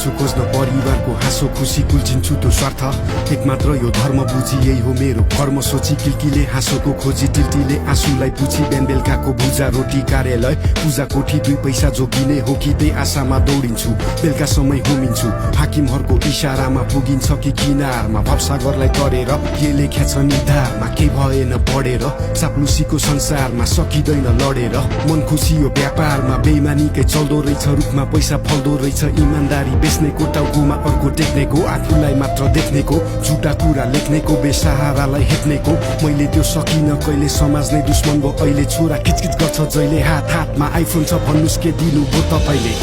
जान्छु खोज्न परिवारको हाँसो खुसी कुल्चिन्छु त्यो स्वार्थ एकमात्र यो धर्म बुझी यही हो मेरो कर्म सोची किल्कीले हाँसोको खोजी टिल्टीले आँसुलाई पुछी बिहान बेलुकाको भुजा रोटी कार्यालय पूजा कोठी 2 पैसा जोगिने हो कि त्यही आशामा दौडिन्छु बेलुका समय होमिन्छु हाकिमहरूको इशारामा पुगिन्छ कि किनारमा भवसागरलाई तरेर के लेख्या छ निधारमा के भएन पढेर चाप्लुसीको संसारमा सकिँदैन लडेर मन खुसी यो व्यापारमा बेइमानीकै चल्दो रहेछ रुखमा पैसा फल्दो रहेछ इमानदारी बेच्नेको टाउकोमा अर्को टेक्नेको आफूलाई मात्र देख्नेको झुटा कुरा लेख्नेको बेसहारालाई हेप्नेको मैले त्यो सकिन कहिले समाज नै दुश्मन भो अहिले छोरा किचकिच गर्छ जहिले हात हातमा आइफोन छ भन्नुस् के दिनु भो तपाईले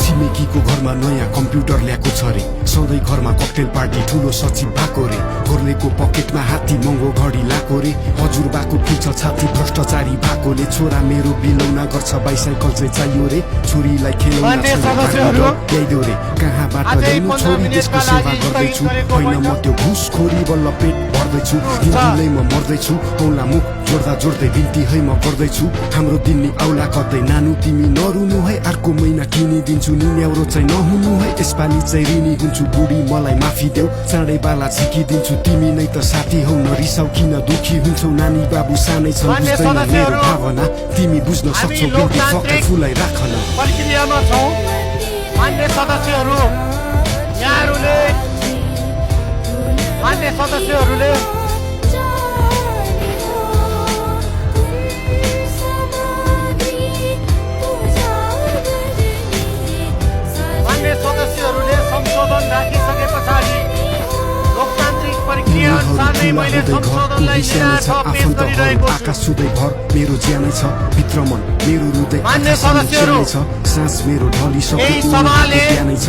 छिमेकीको घरमा नयाँ कम्प्युटर ल्याएको छ रे सधैँ घरमा ककटेल पार्टी ठुलो सचिव भएको रे गोर्लेको पकेटमा हात्ती महँगो घडी लाको रे हजुरबाको खिल्छ छाती भ्रष्टाचारी भएकोले छोरा मेरो बिलौना गर्छ बाइसाइकल चाहिँ चाहियो रे छोरीलाई खेलौना ल्याइदेऊ रे कहाँबाट ल्याउनु छोरी देशको सेवा गर्दैछु होइन म त्यो घुसखोरी बल्ल पेट भर्दैछु हिन्दीलाई म मर्दैछु औला मुख जोड्दा जोड्दै बिन्ती है म गर्दैछु हाम्रो दिल्ली औला कतै नानु तिमी नरुनु है अर्को महिना किनिदिन्छु नि न्याउरो चाहिँ नहुनु है यसपालि चाहिँ ऋणी हुन्छु बुढी मलाई माफी देऊ चाँडै बाला झिकिदिन्छु तिमी नै त साथी हौ न रिसाउ किन दुखी हुन्छौ नानी बाबु सानै छ बुझ्दैन मेरो भावना तिमी बुझ्न सक्छौ बिन्ती फक्कै फुलाई राख न प्रक्रियामा छौं मान्य सदस्यहरू यहाँहरूले मान्य सदस्यहरूले सदस्यहरूले संशोधन राखिसके पछाडि लोकतान्त्रिक प्रक्रिया अनुसार नै मैले संशोधनलाई पेश गरिरहेको छु आकाश सुदै भर मेरो ज्यानै छ भित्र मन मेरो हृदय मान्य सदस्यहरू सास मेरो ढलिसक्यो यही सभाले ज्यानै छ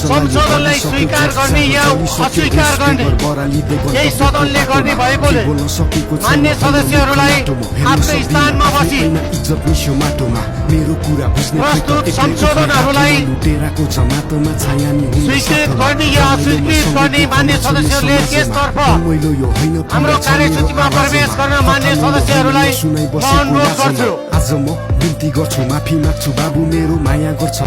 संशोधनलाई स्वीकार गर्ने या अस्वीकार गर्ने यही सदनले गर्ने भएकोले मान्य सदस्यहरूलाई आफ्नो स्थानमा बसी इज्जत मिस्यो माटोमा मेरो कुरा बुझ्ने प्रस्तुत संशोधनहरूलाई लुटेराको जमातोमा छाया नि स्वीकृत गर्ने या अस्वीकृत गर्ने मान्य सदस्यहरूले त्यसतर्फ हाम्रो कार्यसूचीमा प्रवेश गर्न मान्य सदस्यहरूलाई अनुरोध गर्छु आज म बिन्ती गर्छु माफी माग्छु बाबु मेरो माया गर्छ